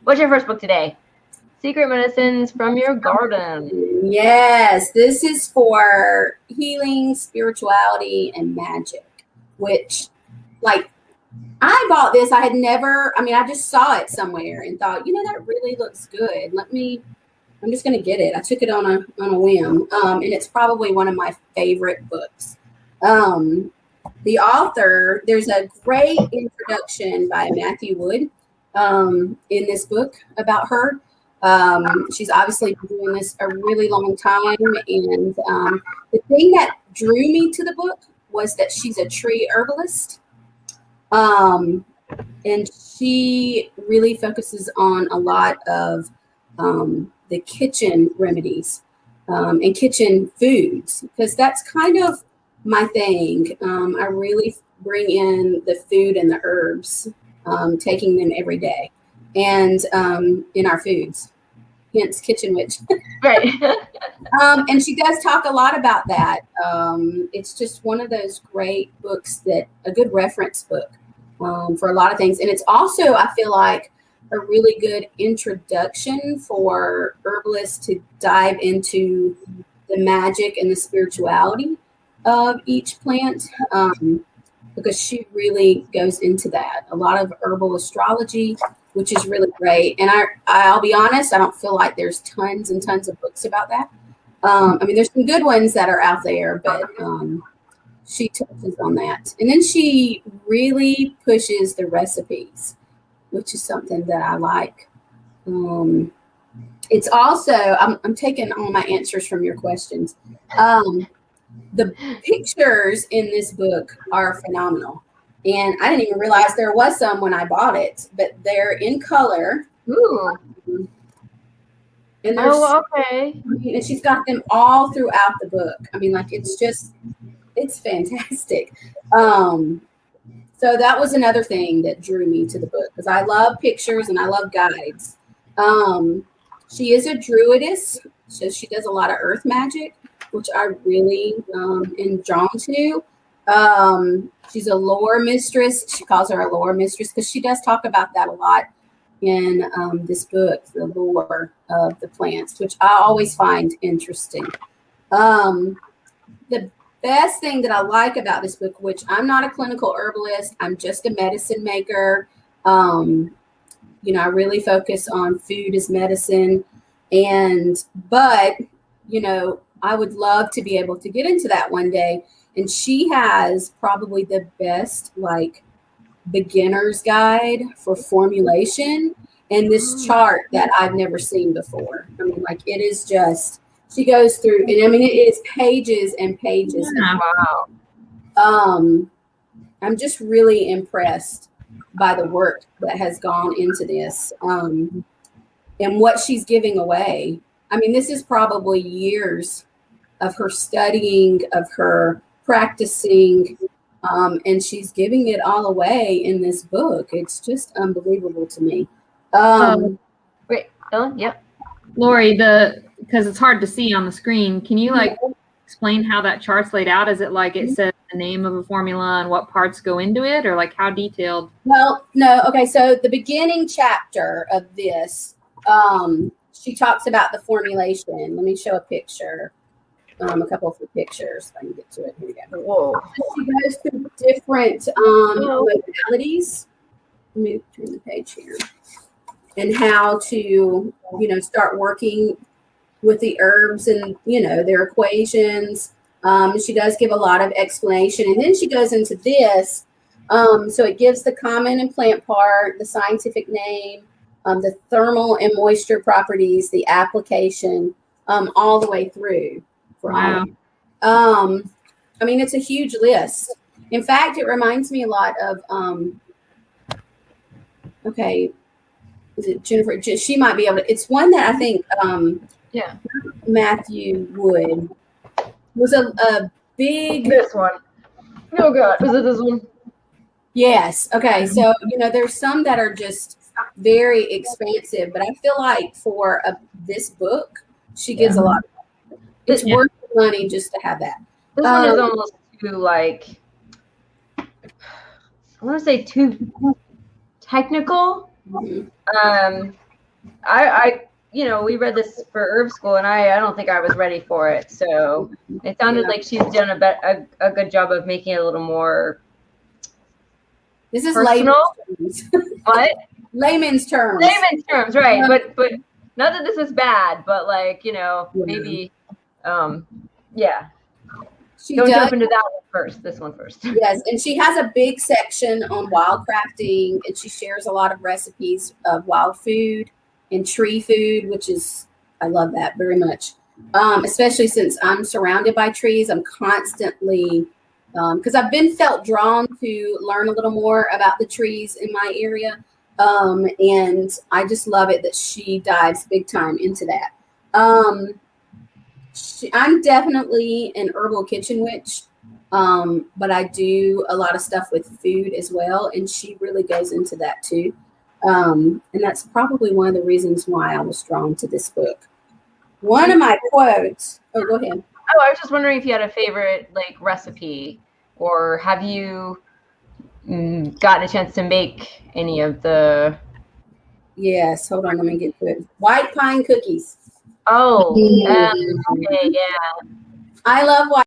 What's your first book today? Secret Medicines from Your Garden. Yes, this is for healing, spirituality, and magic, which, like, I bought this. I just saw it somewhere and thought, that really looks good. I'm just going to get it. I took it on a whim. And it's probably one of my favorite books. The author, there's a great introduction by Matthew Wood in this book about her. She's obviously been doing this a really long time. And the thing that drew me to the book was that she's a tree herbalist. And she really focuses on a lot of the kitchen remedies and kitchen foods, because that's kind of my thing. I really bring in the food and the herbs, taking them every day, and in our foods, hence Kitchen Witch. Right. And she does talk a lot about that. It's just one of those great books, a good reference book for a lot of things. And it's also, I feel like, a really good introduction for herbalists to dive into the magic and the spirituality of each plant, because she really goes into that. A lot of herbal astrology, which is really great. And I'll be honest, I don't feel like there's tons and tons of books about that. There's some good ones that are out there, but she touches on that. And then she really pushes the recipes, which is something that I like. It's also, I'm taking all my answers from your questions. The pictures in this book are phenomenal. And I didn't even realize there was some when I bought it, but they're in color. Ooh. And okay. And she's got them all throughout the book. It's fantastic. So that was another thing that drew me to the book, because I love pictures and I love guides. She is a druidess, so she does a lot of earth magic, which I really am drawn to. She's a lore mistress. She calls her a lore mistress because she does talk about that a lot in this book, the lore of the plants, which I always find interesting. The best thing that I like about this book, which I'm not a clinical herbalist, I'm just a medicine maker. I really focus on food as medicine. But I would love to be able to get into that one day. And she has probably the best, beginner's guide for formulation and this chart that I've never seen before. It is just, she goes through, and it is pages and pages. Yeah, wow. I'm just really impressed by the work that has gone into this, and what she's giving away. This is probably years of her studying, of her practicing, and she's giving it all away in this book. It's just unbelievable to me. Wait, Ellen? Yep. Lori, because it's hard to see on the screen, can you explain how that chart's laid out? Is it it says the name of a formula and what parts go into it, or how detailed? Well, no. Okay, so the beginning chapter of this, she talks about the formulation. Let me show a picture. A couple of the pictures. If I can get to it. Here we go. Whoa. She goes through different modalities. Let me turn the page here. And how to, start working with the herbs and, their equations. She does give a lot of explanation. And then she goes into this. So it gives the common and plant part, the scientific name, the thermal and moisture properties, the application, all the way through. Wow. It's a huge list. In fact, it reminds me a lot of, is it Jennifer? She might be able to. It's one that I think, Matthew Wood was a big. This one. Oh God, was it this one? Yes. Okay. So there's some that are just very expansive, but I feel like for this book, she gives a lot. It's worth the money just to have that. This one is almost too I want to say too technical. Mm-hmm. we read this for herb school, and I don't think I was ready for it. So it sounded like she's done a good job of making it a little more. This is personal. layman's terms. What? Layman's terms. Layman's terms, right? But not that this is bad, but like maybe, yeah. Don't jump into that one first. This one first. Yes, and she has a big section on wild crafting, and she shares a lot of recipes of wild food and tree food, which is, I love that very much. Especially since I'm surrounded by trees, I'm constantly, because I've been felt drawn to learn a little more about the trees in my area. And I just love it that she dives big time into that. I'm definitely an herbal kitchen witch, but I do a lot of stuff with food as well, and she really goes into that too. And that's probably one of the reasons why I was drawn to this book. One of my quotes. Oh, go ahead. Oh, I was just wondering if you had a favorite recipe, or have you gotten a chance to make any of the? Yes, hold on, let me get to it. White pine cookies. Oh, okay, yeah. I love white